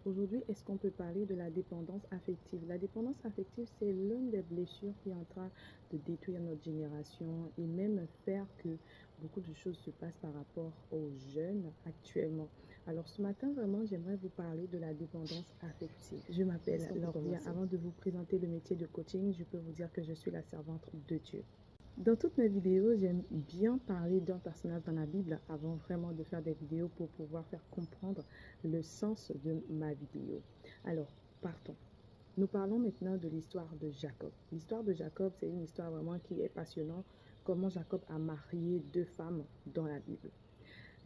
Aujourd'hui, est-ce qu'on peut parler de la dépendance affective? La dépendance affective, c'est l'une des blessures qui est en train de détruire notre génération et même faire que beaucoup de choses se passent par rapport aux jeunes actuellement. Alors ce matin, vraiment, j'aimerais vous parler de la dépendance affective. Je m'appelle Lauria. Avant de vous présenter le métier de coaching, je peux vous dire que je suis la servante de Dieu. Dans toutes mes vidéos, j'aime bien parler d'un personnage dans la Bible avant vraiment de faire des vidéos pour pouvoir faire comprendre le sens de ma vidéo. Alors, partons. Nous parlons maintenant de l'histoire de Jacob. L'histoire de Jacob, c'est une histoire vraiment qui est passionnante. Comment Jacob a marié deux femmes dans la Bible.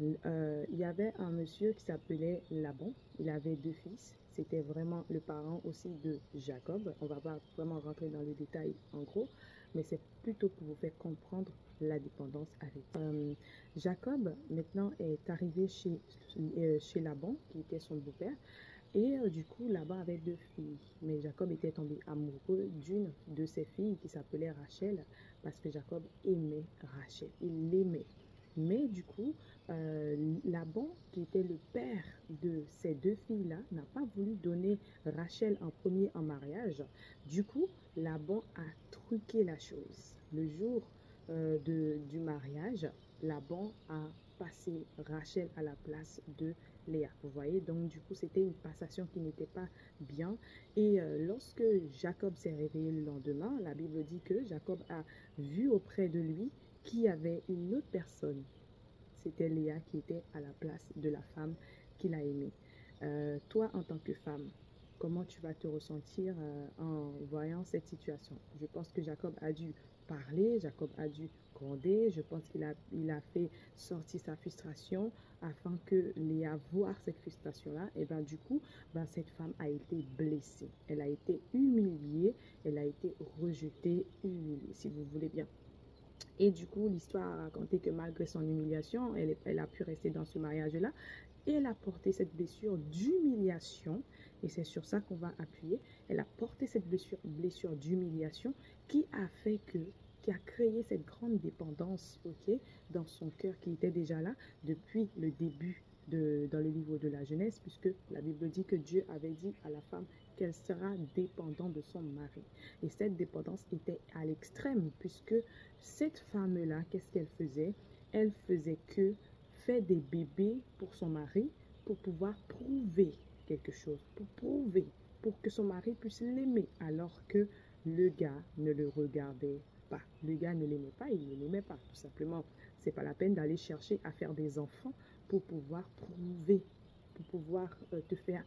Il y avait un monsieur qui s'appelait Laban. Il avait deux fils. C'était vraiment le parent aussi de Jacob. On ne va pas vraiment rentrer dans les détails en gros, mais c'est plutôt pour vous faire comprendre la dépendance avec. Jacob, maintenant, est arrivé chez Laban, qui était son beau-père. Et du coup, Laban avait deux filles. Mais Jacob était tombé amoureux d'une de ses filles qui s'appelait Rachel, parce que Jacob aimait Rachel. Il l'aimait. Mais du coup, Laban, qui était le père de ces deux filles-là, n'a pas voulu donner Rachel en premier en mariage. Du coup, Laban a truqué la chose. Le jour du mariage, Laban a passé Rachel à la place de Léa. Vous voyez, donc du coup, c'était une passation qui n'était pas bien. Et lorsque Jacob s'est réveillé le lendemain, la Bible dit que Jacob a vu auprès de lui qu'il y avait une autre personne. C'était Léa qui était à la place de la femme qu'il a aimée. Toi, en tant que femme, comment tu vas te ressentir en voyant cette situation? Je pense que Jacob a dû parler, Jacob a dû gronder, je pense qu'il a fait sortir sa frustration afin que Léa voie cette frustration-là. Et bien du coup, cette femme a été blessée, elle a été humiliée, elle a été rejetée, humiliée, si vous voulez bien. Et du coup, l'histoire a raconté que malgré son humiliation, elle a pu rester dans ce mariage-là. Et elle a porté cette blessure d'humiliation, et c'est sur ça qu'on va appuyer. Elle a porté cette blessure d'humiliation qui a créé cette grande dépendance, ok, dans son cœur qui était déjà là depuis le début dans le livre de la Genèse, puisque la Bible dit que Dieu avait dit à la femme qu'elle sera dépendante de son mari. Et cette dépendance était à l'extrême, puisque cette femme-là, qu'est-ce qu'elle faisait? Elle faisait que faire des bébés pour son mari, pour pouvoir prouver quelque chose, pour que son mari puisse l'aimer, alors que le gars ne le regardait pas. Le gars ne l'aimait pas, il ne l'aimait pas, tout simplement. C'est pas la peine d'aller chercher à faire des enfants pour pouvoir prouver, pour pouvoir te faire